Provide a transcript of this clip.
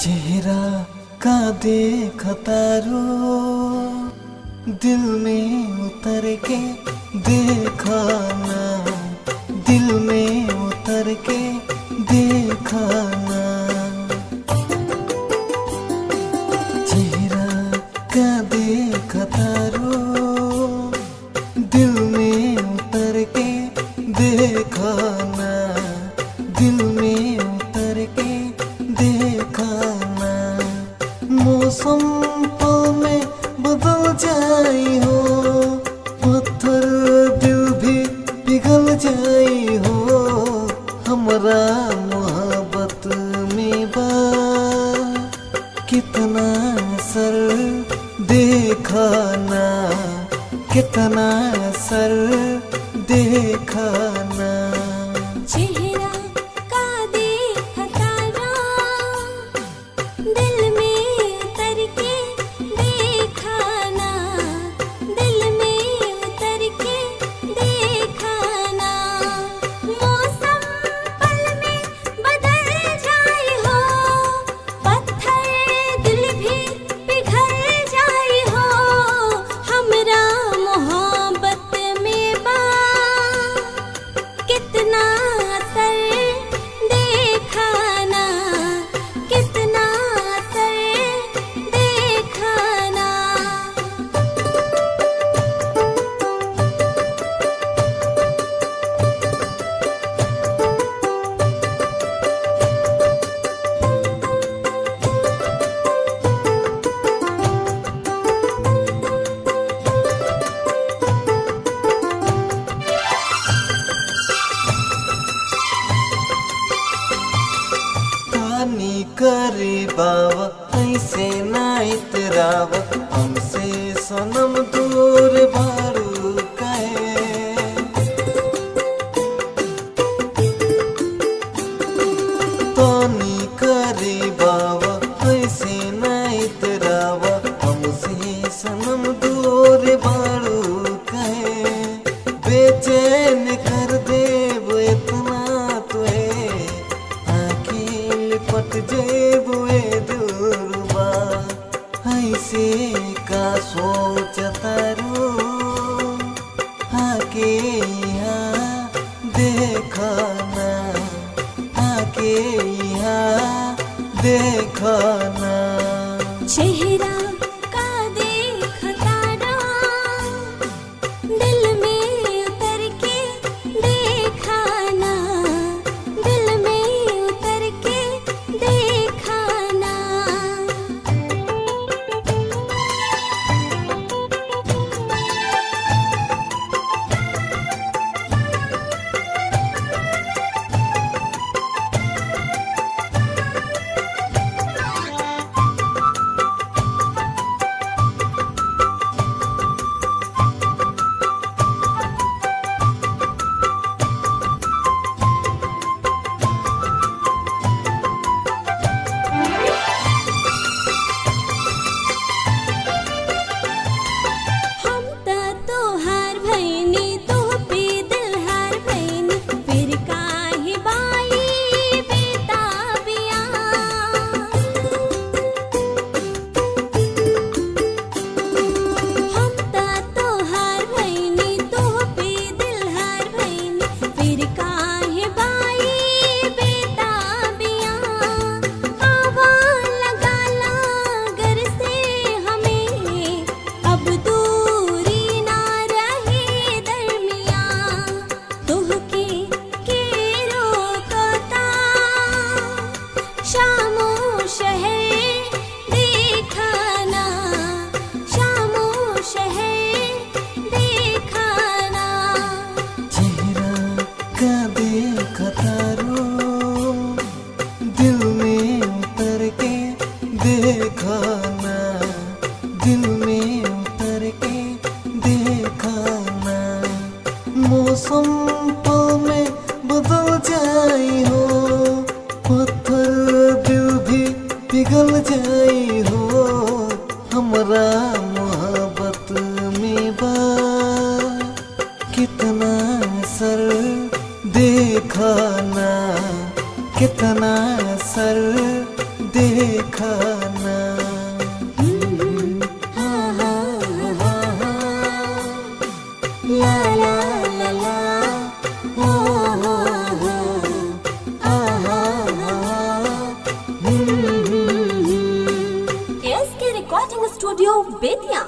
चेहरा का देखता रो दिल में उतर के देखा ना, दिल में उतर के देखा ना। चेहरा का देखता रो दिल में उतर के देखा ना, दिल में उतर के देखा ना। मौसम पल में बदल जाई हो, पत्थर दिल भी पिघल जाई हो। हमरा मोहब्बत में बा कितना असर देखा ना, कितना असर देखा ना। चेहरा का देखता रो दिल में उतर के देखा ना, दिल में उतर के देखा ना। मौसम पल में बदल जाए हो, पत्थर दिल भी पिघल जाए हो। हमरा मोहब्बत में बा कितना असर देखा ना, कितना असर देखा ना। तानी करे बावा ऐसे ना इतरावा, हमसे सनम दूर बारू कहे। तानी करे बावा ऐसे ना इतरावा, हमसे सनम दूर बारू कहे। बेचैन कर देव इतना तुहे, पट जेबुए दुर्बा। ऐसे का सोचता रो आके यहाँ देखा ना, आके यहाँ देखा ना। चेहरा का देखता रो दिल में उतर के देखा ना, दिल में उतर के देखा ना। हम ता तोहार भैनी, तो पे दिल हार भैनी, फिर काहे बाई बेताबिया। हम ता तोहार भैनी, तो पे दिल हार भैनी, फिर काहे बाई बेताबिया। आवा लगा ला घर से हमें, अब दूरी ना रहे दरमियाँ। तुहके के रोकता शामो शहर देखा ना, शामो शहर देखा ना। चेहरा का देखता रो दिल में उतर के देखा ना, दिल में उतर के देखा ना। मौसम पल में बदल जाई हो, पत्थर दिल भी पिघल जाई हो। हमरा मोहब्बत में बा कितना असर देखा ना, कितना असर देखा ना। ला ला ला ला, हो हो हो, आहा हा। SK Recording Studio, Bettiah.